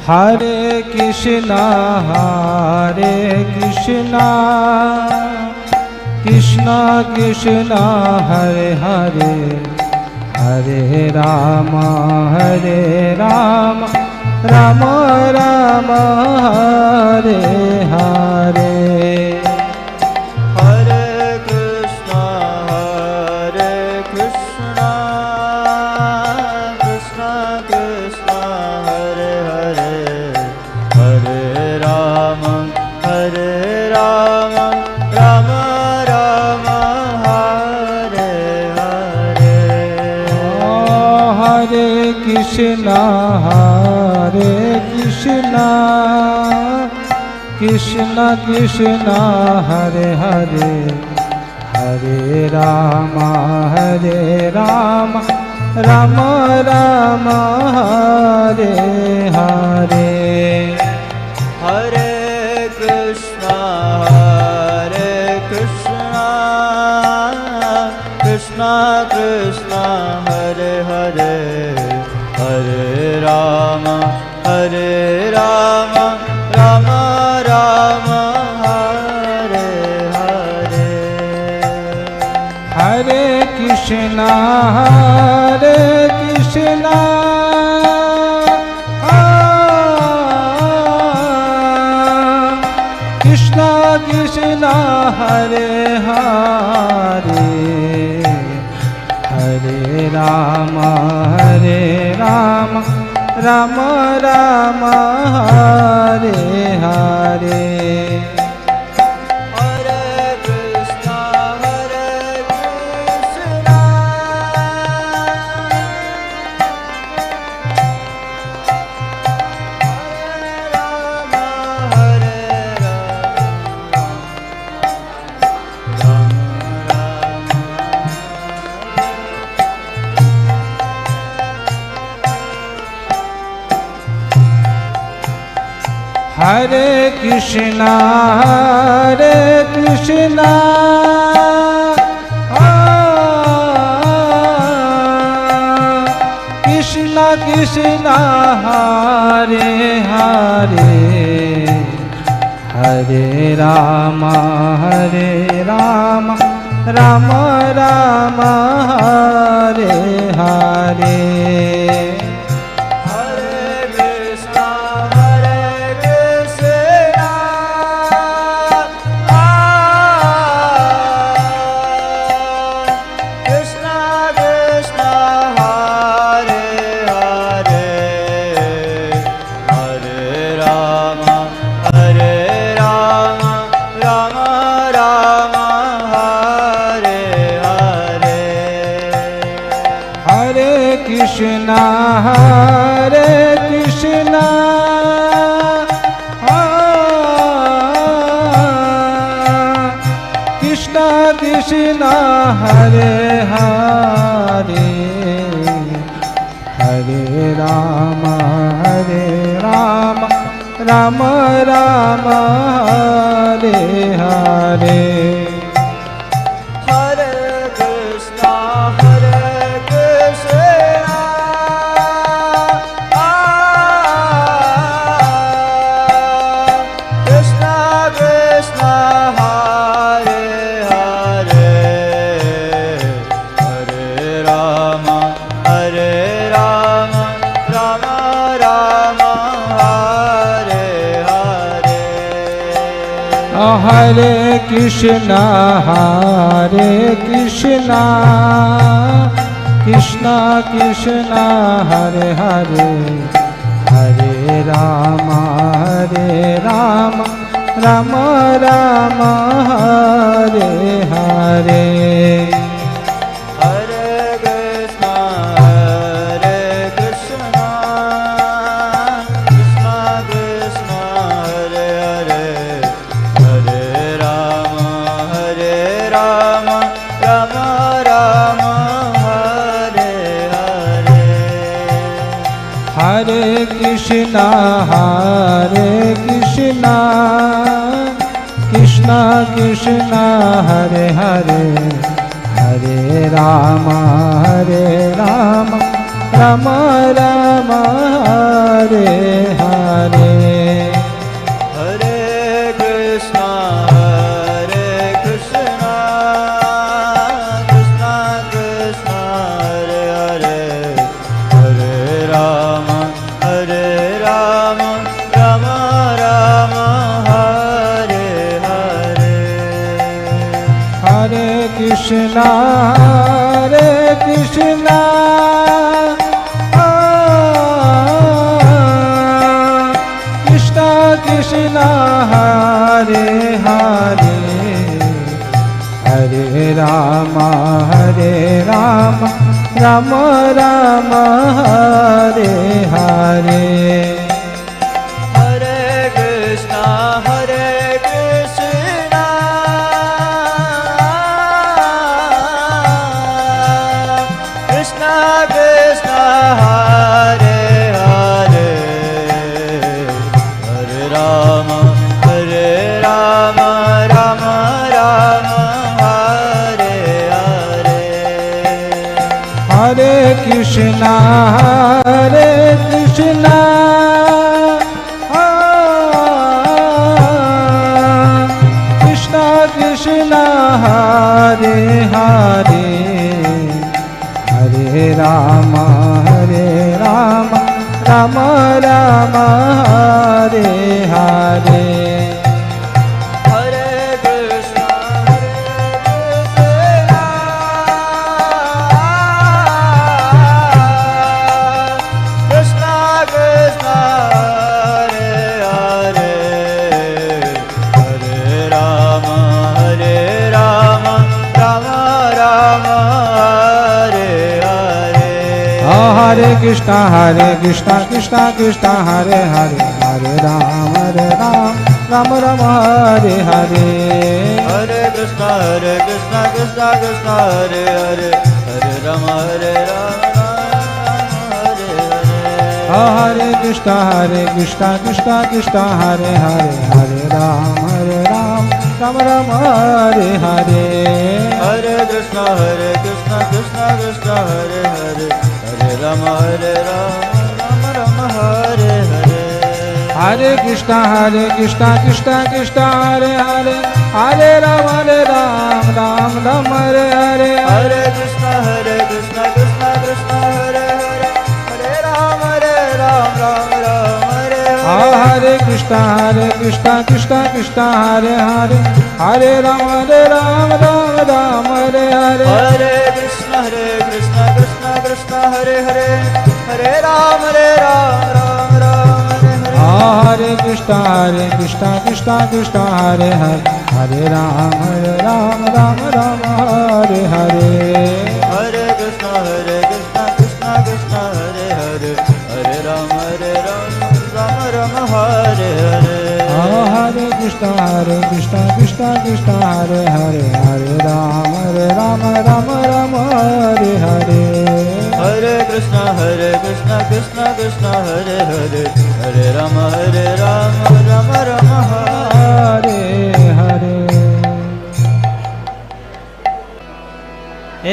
Hare Krishna, Krishna Krishna, Hare Hare, Hare Rama, Rama Rama, Hare Hare. Hare Krishna, Krishna Krishna, Hare Hare, Hare Rama, Rama Rama, Hare Hare. Hare Krishna, Krishna Krishna, Hare Hare, Hare Rama, Rama Rama, Hare Hare. Hare Krishna, Krishna Krishna, Hare Hare, Hare Rama, Rama Rama, Hare Hare. Hare Krishna, Krishna Krishna, Hare Hare, Hare Rama, Rama Rama, Hare Hare. Hare Krishna, Hare Krishna, Krishna Krishna, Hare Hare, Hare Rama, Rama Rama, Hare Hare. Krishna, Krishna Krishna, Hare Hare, Hare Rama, Rama Rama, Hare Hare. Hare Krishna, Krishna Krishna, Hare Hare, Hare Rama, Rama Rama, Hare Hare. Hare Krishna, Krishna Krishna, Hare Hare, Hare Rama, Rama Rama, Hare Hare. हरे Hare Krishna, Krishna Krishna, Hare Hare, Hare Rama, Rama Rama, Hare Hare. Hare Krishna, Krishna Krishna, Hare Hare, Hare Rama, Rama Rama, Hare Hare. Hare Krishna, Krishna Krishna, Hare Hare, Hare Rama, Rama Rama, Hare Hare. Hare Krishna, Krishna Krishna, Hare Hare, Hare Rama, Rama Rama, Hare Hare. Hare Krishna, Krishna Krishna, Hare Hare, Hare Rama, Rama Rama, Hare Hare. Hare Krishna, Krishna Krishna, Hare Hare, Hare Rama, Rama Rama, Hare Hare. Hare Krishna, Krishna Krishna, Hare Hare, Hare Rama, Hare Hare. Hare Krishna, Krishna Krishna, Hare Hare, Hare Rama, Rama Rama, Hare Hare. Hare Krishna, Krishna Krishna, Hare Hare, Hare Rama, Rama Hare Hare. Hare Krishna, Krishna Krishna, Hare Hare, Hare Rama, Rama Hare Hare. Hare Krishna, Krishna Krishna, Hare Hare, Hare Rama, Rama Hare Hare. Hare Krishna, Krishna Krishna, Hare Hare, Hare Rama, Rama Hare Hare. Hare Krishna, Krishna Hare Hare, Hare Rama, Rama Hare Hare. Hare Krishna, Krishna Krishna, Hare Hare, Hare Rama, Rama Hare Hare. Hare Krishna, Krishna Krishna, Hare Hare, Hare Rama, Rama Hare Hare. Hare Krishna, Krishna Krishna, Hare Hare, Hare Rama, Rama Hare Hare. Hare Krishna, Krishna Krishna, Hare Hare, Hare Rama, Rama Hare Hare.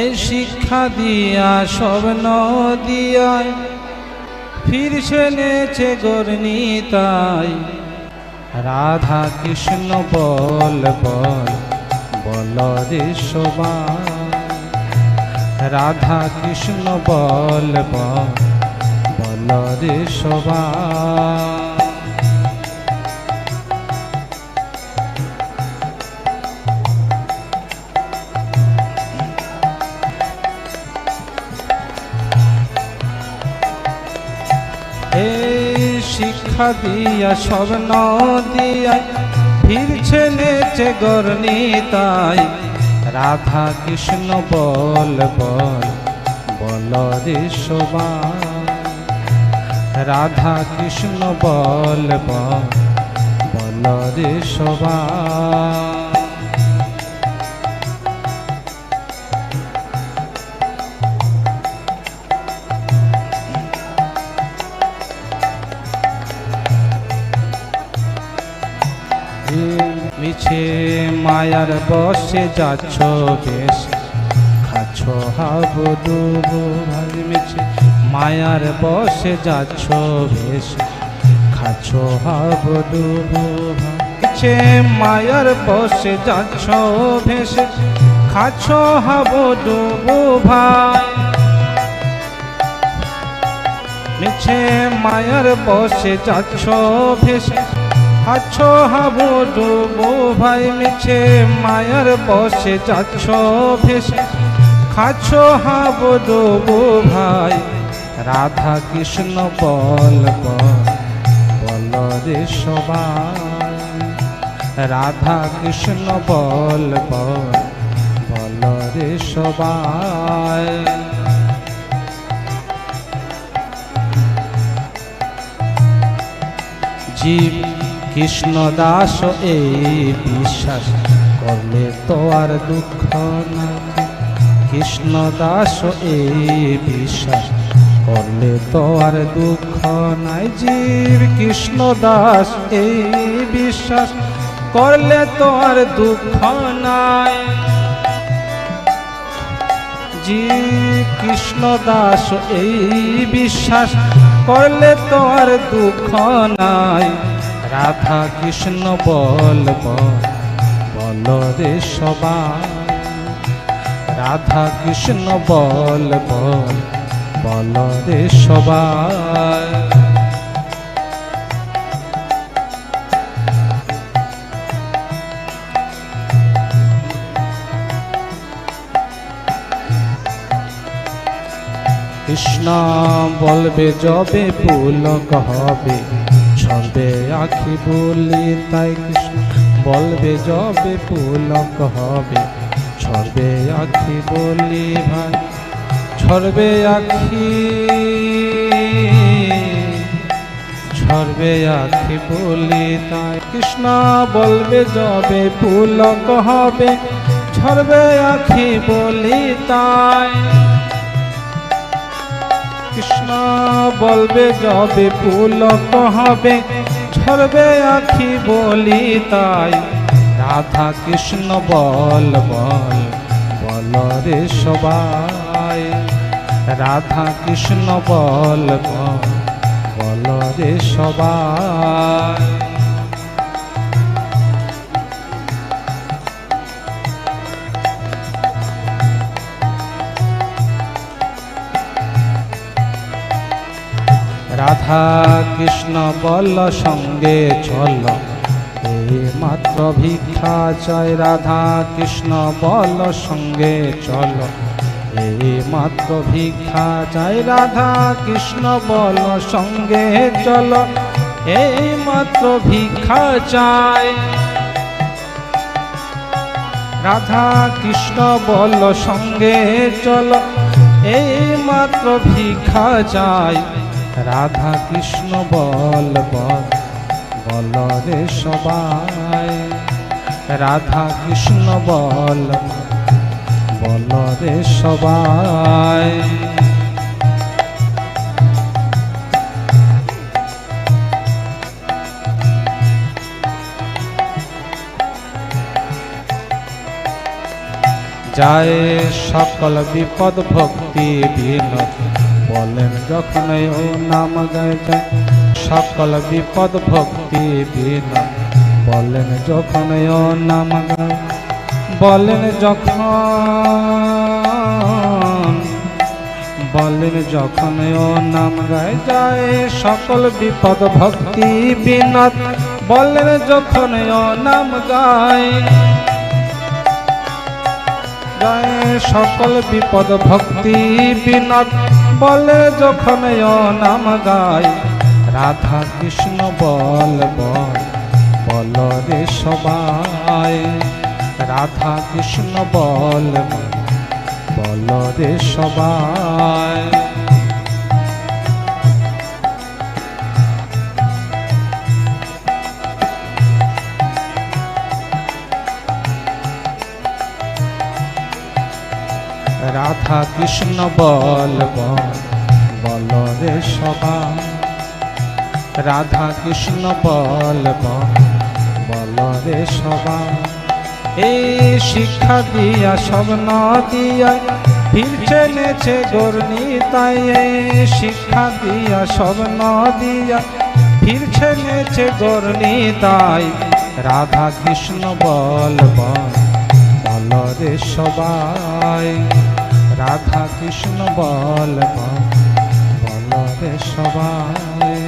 এই শিক্ষা দিয়া স্বপ্ন দিয়ায় ফিরছে নেচে গর্ণিতাই রাধা কৃষ্ণ বল বল বল রে সবাই রাধা কৃষ্ণ বল বল বল রে সবাই শিক্ষা দিয়া স্বপ্ন দিয়া ফিরছে নেচে গর্ণিতাই রাধা কৃষ্ণ বল বল বল রে সবাই রাধা কৃষ্ণ বল বল বল রে সবাই মিছে মায়ার বসে যাচ্ছ বেশ খাচ্ছ হাবুডুবু ভাই মিছে মায়ার বসে যাচ্ছ বেশ খাচ্ছ খাচ্ছো হাবুডুবু ভাইছে মায়ার বসে যাচ্ছ ভেসে খাচ্ছো হাবুডুবু ভাই মিছে মায়ার বসে যাচ্ছ ভেসে খাচ্ছো হাবুডুবু ভাই মিছে মায়ার বসে যাচ্ছ ভেসে খাচ্ছো হাবুডুবু ভাই রাধা কৃষ্ণ বল বল রে সবাই রাধা কৃষ্ণ বল বল রে সবাই জীব কৃষ্ণ দাস এই বিশ্বাস করলে তো আর দুঃখ নাই কৃষ্ণ দাস এই বিশ্বাস করলে তো আর দুঃখ নাই জীব কৃষ্ণ দাস এই বিশ্বাস করলে তো আর দুঃখ নাই জীব কৃষ্ণ দাস এই বিশ্বাস করলে তো আর দুঃখ নাই রাধা কৃষ্ণ বল বল রে সবাই রাধা কৃষ্ণ বল বল রে সবাই কৃষ্ণ বলবে যবে পুলক হবে ছড়বে আখি বলি তাই কৃষ্ণ বলবে যবে পুলক হবে ছড়বে আখি বলি ভাই ছড়বে আখি ছড়বে আখি বলি তাই কৃষ্ণ বলবে যবে পুলক হবে ছড়বে আখি বলি তাই কৃষ্ণ বলবে যবে পুলক হবে ঝরবে আখি বলি তাই রাধা কৃষ্ণ বল বল রে সবাই রাধা কৃষ্ণ বল বল রে সবাই রাধা কৃষ্ণ বল সঙ্গে চল এই মাত্র ভিক্ষা চাই রাধা কৃষ্ণ বল সঙ্গে চল এই মাত্র ভিক্ষা চাই রাধা কৃষ্ণ বল সঙ্গে চল এই মাত্র ভিক্ষা চাই রাধা কৃষ্ণ বল সঙ্গে চল এই মাত্র ভিক্ষা চাই রাধা কৃষ্ণ বল বল রে সবাই রাধা কৃষ্ণ বল বল রে সবাই যায় সকল বিপদ ভক্তি বিনোদ বলেন যখন ও নাম গায় যায় সকল বিপদ ভক্তি বিনোদ বলেন যখন ও নাম গায় বলেন যখন ও নাম গায় যায় সকল বিপদ ভক্তি বিনোদ বলেন যখন ও নাম গায় সকল বিপদ ভক্তি বিনোদ বলে যখন ও নাম গায় রাধা কৃষ্ণ বল বল রে সবাই রাধা কৃষ্ণ বল বল রে সবাই রাধা কৃষ্ণ বল বল রে সবাই রাধা কৃষ্ণ বল বল রে সবাই এই শিক্ষা দিয়া সব নদিয়া ফিরছে নেছে গর্ণি তাই এই শিক্ষা দিয়া সব নদিয়া ফিরছে নেচে গর্নি তাই রাধা কৃষ্ণ বল বল রে সবাই, রাধা কৃষ্ণ বল বল রে সবাই,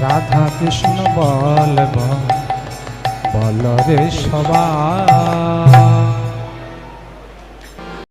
রাধা কৃষ্ণ বল বল রে সবাই।